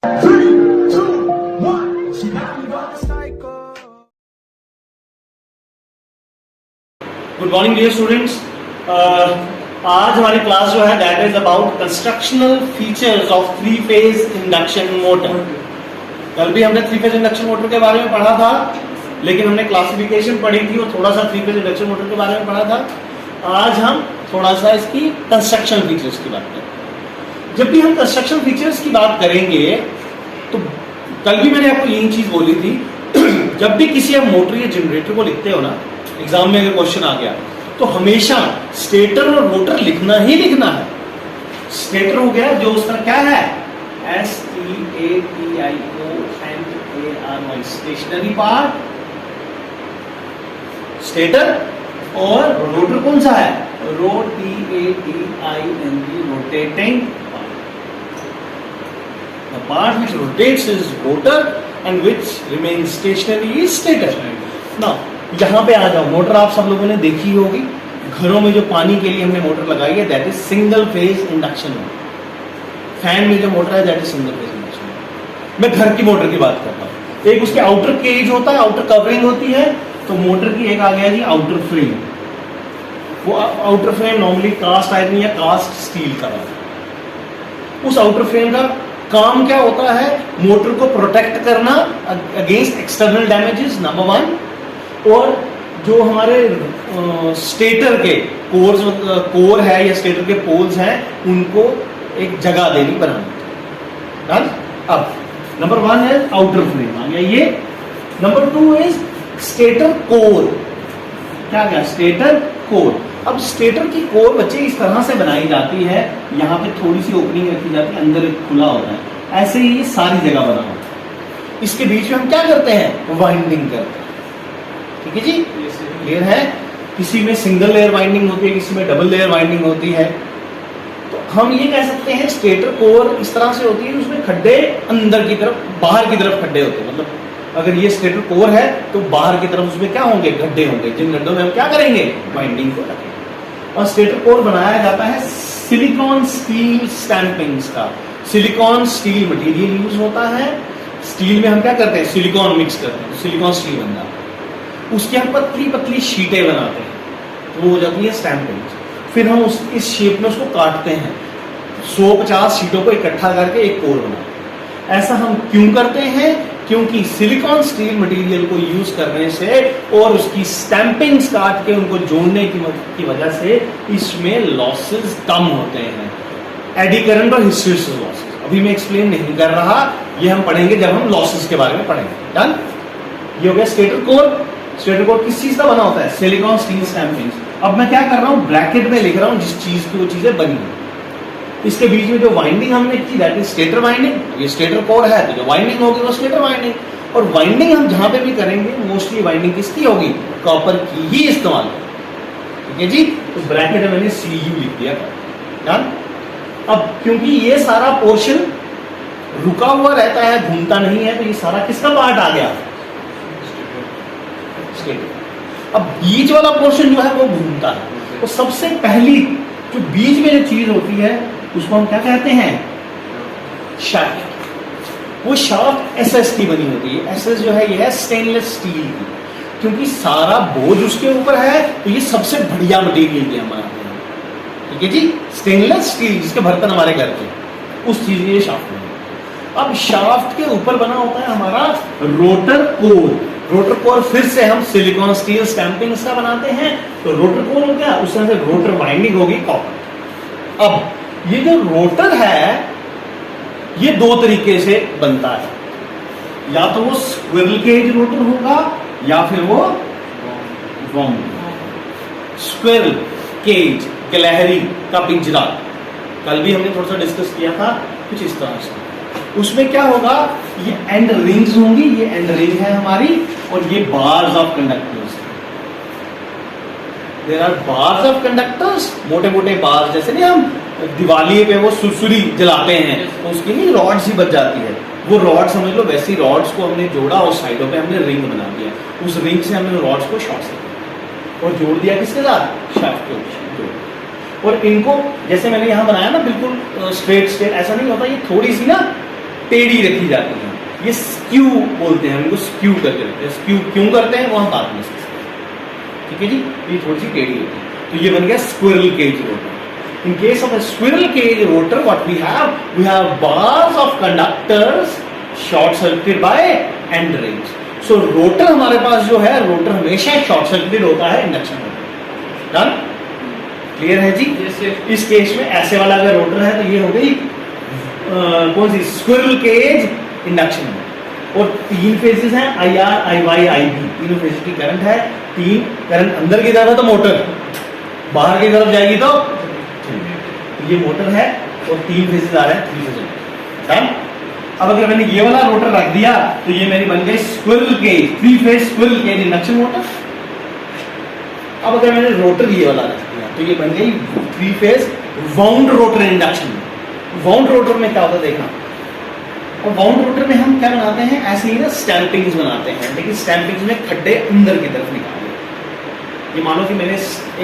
Good morning dear students. आज हमारी class जो है that is about constructional features of three phase induction motor. कल भी हमने थ्री फेज इंडक्शन मोटर के बारे में पढ़ा था, लेकिन हमने क्लासिफिकेशन पढ़ी थी और थोड़ा सा थ्री फेज इंडक्शन मोटर के बारे में पढ़ा था। आज हम थोड़ा सा इसकी कंस्ट्रक्शन फीचर्स की बात करें। जब भी हम कंस्ट्रक्शन फीचर्स की बात करेंगे तो कल भी मैंने आपको यही चीज बोली थी, जब भी किसी आप मोटर या जनरेटर को लिखते हो ना, एग्जाम में अगर क्वेश्चन आ गया तो हमेशा स्टेटर और रोटर लिखना ही लिखना है। स्टेटर हो गया जो उसका क्या है, STATIONARY, स्टेशनरी पार्ट स्टेटर, और रोटर कौन सा है, rotating the part which rotates is rotor and which remains stationary is stator. Now यहाँ पे आ जाओ, मोटर आप सब लोगों ने देखी होगी, घरों में जो पानी के लिए हमने मोटर लगाई है that is single phase induction motor. Fan में जो मोटर है that is single phase induction motor. मैं घर की मोटर की बात करता हूँ। एक उसके आउटर केज होता है, आउटर कवरिंग होती है, तो मोटर की एक आ गया जी आउटर फ्रेम। वो outer frame normally cast iron या कास्ट स्टील का है। उस आउटर फ्रेम का काम क्या होता है, मोटर को प्रोटेक्ट करना against external damages, number one. और जो हमारे स्टेटर के कोर है या स्टेटर के पोल्स हैं उनको एक जगह देनी, बनानी। अब नंबर वन है आउटर फ्रेम आ गया ये। Number two is stator core. क्या गया, स्टेटर कोर। अब स्टेटर की कोर बच्चे इस तरह से बनाई जाती है, यहाँ पे थोड़ी सी ओपनिंग रखी जाती है, अंदर एक खुला होता है, ऐसे ही ये सारी जगह बना होता है। इसके बीच में हम क्या करते हैं, वाइंडिंग करते हैं। ठीक है जी, क्लियर है। किसी में सिंगल लेयर वाइंडिंग होती है, किसी में डबल लेयर वाइंडिंग होती है। तो हम ये कह सकते हैं स्टेटर कोर इस तरह से होती है, उसमें खड्डे अंदर की तरफ, बाहर की तरफ खड्डे होते हैं। मतलब अगर ये स्टेटर कोर है तो बाहर की तरफ उसमें क्या होंगे, गड्ढे होंगे, जिन गड्ढों में हम क्या करेंगे, वाइंडिंग को रखेंगे। और स्टेटर कोर बनाया जाता है सिलिकॉन स्टील स्टैंपिंग्स का। सिलिकॉन स्टील मटेरियल यूज होता है। स्टील में हम क्या करते हैं, सिलिकॉन मिक्स करते हैं, तो सिलिकॉन स्टील बन जाता है। उसकी हम पतली पतली शीटें बनाते हैं, तो वो हो जाती है स्टैंपिंग्स। फिर हम इस शेप में उसको काटते हैं, 150 शीटों को इकट्ठा करके एक कोर बनाते हैं। ऐसा हम क्यों करते हैं, क्योंकि सिलिकॉन स्टील मटेरियल को यूज करने से और उसकी स्टैंपिंग्स काट के उनको जोड़ने की वजह से इसमें लॉसेस कम होते हैं, एडी करंट और हिस्टैरिसीस लॉसेस। अभी मैं एक्सप्लेन नहीं कर रहा, ये हम पढ़ेंगे जब हम लॉसेस के बारे में पढ़ेंगे। डन। ये हो गया स्टेटर कोर। स्टेटर कोर किस चीज का बना होता है, सिलिकॉन स्टील स्टैंपिंग्स। अब मैं क्या कर रहा हूँ, ब्रैकेट में लिख रहा हूँ जिस चीज की वो चीजें बनी है। इसके बीच में जो वाइंडिंग हमने की दैट इज स्टेटर वाइंडिंग। ये स्टेटर कोर है तो जो वाइंडिंग होगी वो स्टेटर वाइंडिंग। और वाइंडिंग हम जहां पे भी करेंगे मोस्टली वाइंडिंग किसकी होगी, कॉपर की ही इस्तेमाल। ठीक है जी, तो ब्रैकेट में मैंने CU लिख दिया था। अब क्योंकि ये सारा पोर्शन रुका हुआ रहता है, घूमता नहीं है, तो ये सारा किसका पार्ट आ गया, स्टेटर। अब बीच वाला पोर्शन जो है वो घूमता है। तो सबसे पहली जो बीच में जो चीज होती है उसको हम क्या कहते हैं, शाफ्ट। वो शाफ्ट SS की बनी होती है। SS जो है ये है स्टेनलेस स्टील की। क्योंकि सारा बोझ उसके ऊपर है तो ये सबसे बढ़िया मटेरियल की हम बनाते हैं। ठीक है जी, स्टेनलेस स्टील जिसके बर्तन हमारे घर के, उस चीज ये शाफ्ट है। अब शाफ्ट के ऊपर बना होता है हमारा रोटर कोर। रोटर कोर फिर से हम सिलिकॉन स्टील स्टैंपिंग्स का बनाते हैं, तो रोटर कोर हो गया, उसमें से रोटर वाइंडिंग होगी कॉपर। अब ये जो रोटर है ये दो तरीके से बनता है, या तो वो स्क्विरल केज रोटर होगा या फिर वो वाउंड। स्क्विरल केज, गिलहरी का पिंजरा, कल भी हमने थोड़ा सा डिस्कस किया था कुछ इस तरह से। उसमें क्या होगा, ये एंड रिंग्स होंगी, ये एंड रिंग है हमारी, और ये bars of conductors. There are bars of conductors, मोटे मोटे बार्स, जैसे नहीं हम दिवाली पे वो सुरसुरी जलाते हैं तो उसकी नहीं रॉड्स ही बच जाती है, वो रॉड समझ लो वैसी रॉड्स को हमने जोड़ा और साइडों पे हमने रिंग बना दिया। उस रिंग से हमने रॉड्स को शॉर्ट से और जोड़ दिया किसके साथ, शाफ्ट के ऊपर। और इनको जैसे मैंने यहाँ बनाया ना बिल्कुल स्ट्रेट स्ट्रेट, ऐसा नहीं होता, ये थोड़ी सी ना टेढ़ी रखी जाती है, ये स्क्यू बोलते हैं, हमको स्क्यू करके रखते हैं। स्क्यू क्यों करते हैं वो हम बाद में सीखेंगे, ठीक है जी। ये थोड़ी सी टेढ़ी होती है, तो ये बन गया squirrel cage rotor. In case of a squirrel cage rotor, what we have bars of conductors short circuited by end range. So rotor हमारे पास जो है, रोटर हमेशा शॉर्ट सर्किटेड होता है इंडक्शन मोटर। डन, क्लियर है जी। इस केस में ऐसे वाला अगर रोटर है तो ये हो गई कौन सी, स्क्विरल केज इंडक्शन मोटर। और 3 फेजेस हैं, IR, IY, IB, तीनों फेजेस की करंट है। 3 करंट अंदर की तरफ है तो मोटर, बाहर की तरफ जाएगी तो ये मोटर है, और 3 फेजेस आ रहे हैं, 3 फेजेस। डन। अब अगर मैंने ये वाला रोटर रख दिया तो ये मेरी बन गई squirrel cage, 3 phase squirrel cage induction motor. अब अगर मैंने रोटर ये वाला रख दिया तो ये बन गई 3 phase wound rotor induction. Wound rotor में क्या होता है देखना, और वाउंड रोटर में हम क्या बनाते हैं, ऐसे ही ना स्टैंपिंग्स बनाते हैं, लेकिन स्टैंपिंग्स में खड्डे अंदर की तरफ निकाले। ये मानो कि मैंने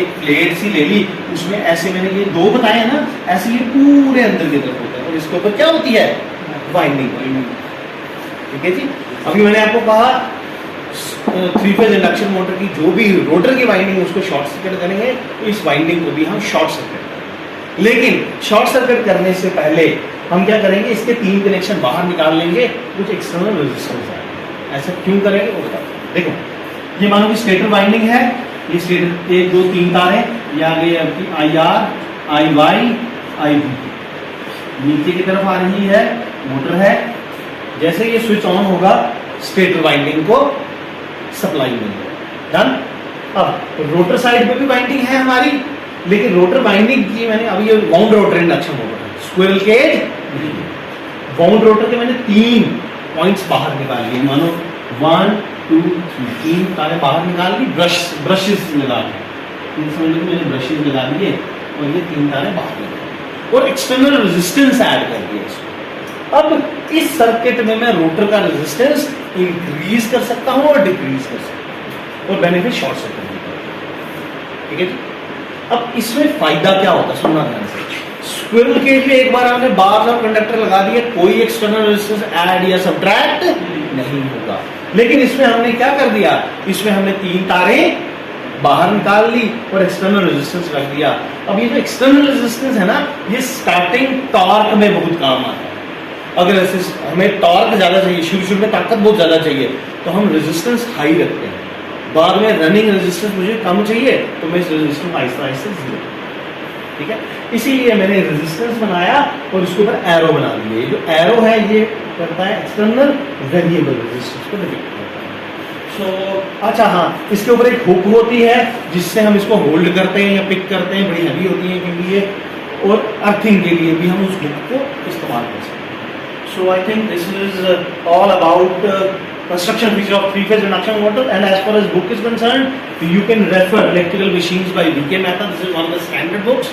एक प्लेट सी ले ली, उसमें ऐसे मैंने ये 2 बताए ना, ऐसे ये पूरे अंदर की तरफ होता है, और इसके ऊपर क्या होती है, वाइंडिंग। ठीक है जी। अभी मैंने आपको कहा 3 फेज इंडक्शन मोटर की जो भी रोटर की वाइंडिंग उसको शॉर्ट सर्किट करेंगे, तो इस वाइंडिंग को भी हम शॉर्ट सर्किट करेंगे। लेकिन शॉर्ट सर्किट करने से पहले हम क्या करेंगे, इसके 3 कनेक्शन बाहर निकाल लेंगे, कुछ एक्सटर्नल रेजिस्टेंस आएंगे। ऐसा क्यों करेंगे वो बताओ। देखो, ये मानो कि स्टेटर वाइंडिंग है, ये स्टेटर 1 2 3 तार है, ये आ गई आपकी IR, IY, IB, नीचे की तरफ आ रही है, मोटर है। जैसे ये स्विच ऑन होगा, स्टेटर वाइंडिंग को सप्लाई मिलेगा। डन। अब रोटर साइड पे भी वाइंडिंग है हमारी, लेकिन रोटर वाइंडिंग की मैंने अभी ये वाउंड रोटर इंडक्शन मोटर है, स्क्विरल केज। वाउंड रोटर के मैंने 3 पॉइंट्स बाहर निकाल लिए, मानो 1 2 3 तारे बाहर निकाल ली, ब्रशेस लगा के, समझ लो मैंने ब्रशेस लगा लिए, और ये 3 तारे बाहर निकाल, और एक्सटर्नल रेजिस्टेंस ऐड कर दिया इसको। अब इस सर्किट में मैं रोटर का रेजिस्टेंस इंक्रीज कर सकता हूं और डिक्रीज कर सकता हूं, और बेनिफिट शॉर्ट सर्किट होता है। ठीक है जी। अब इसमें फायदा क्या होता है, सुनना ध्यान से। स्क्विरल केज में एक बार आपने बार्स और कंडक्टर लगा दिए, कोई एक्सटर्नल रेजिस्टेंस ऐड या सब्ट्रैक्ट नहीं होगा। लेकिन इसमें हमने क्या कर दिया, इसमें हमने 3 तारें बाहर निकाल ली और एक्सटर्नल रेजिस्टेंस रख दिया। अब ये जो एक्सटर्नल रेजिस्टेंस है ना, ये स्टार्टिंग टॉर्क में बहुत काम आता है। अगर ऐसे हमें टॉर्क ज्यादा चाहिए, शुरू में ताकत बहुत ज्यादा चाहिए, तो हम रेजिस्टेंस हाई रखते हैं। बाद में रनिंग रेजिस्टेंस मुझे कम चाहिए, तो मैं इस रेजिस्टेंस आहिस्ता आहिस्ता 0। ठीक है, इसीलिए मैंने रेजिस्टेंस बनाया और उसके ऊपर एरो बना दिए। जो एरो है ये करता है एक्सटर्नल वेरिएबल रेजिस्टेंस को डिफाइन करता है। सो अच्छा हाँ, इसके ऊपर एक हुक होती है जिससे हम इसको होल्ड करते हैं या पिक करते हैं, बड़ी हैवी होती है क्योंकि ये, और अर्थिंग के लिए भी हम उस हुक को इस्तेमाल कर सकते हैं। So I think this is all about construction feature of 3 phase induction motor, and as far as book is concerned, you can refer Electrical Machines by VK Mehta. This is one of the standard books.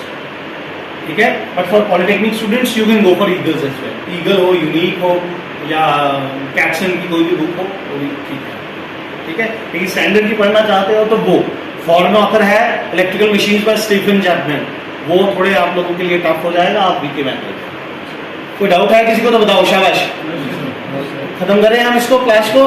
ठीक है, but for polytechnic students you can go for Eagles as well. Eagle हो, Unique हो, या Capson की कोई भी book हो, वो भी ठीक है। ठीक है, लेकिन स्टैंडर्ड की पढ़ना चाहते हो तो वो फॉरेन ऑथर है Electrical Machines by Stephen Chapman, वो थोड़े आप लोगों के लिए टफ हो जाएगा, आप VK Mehta। कोई डाउट है किसी को तो बताओ, शाबाश। खत्म करें हम इसको, क्लास को।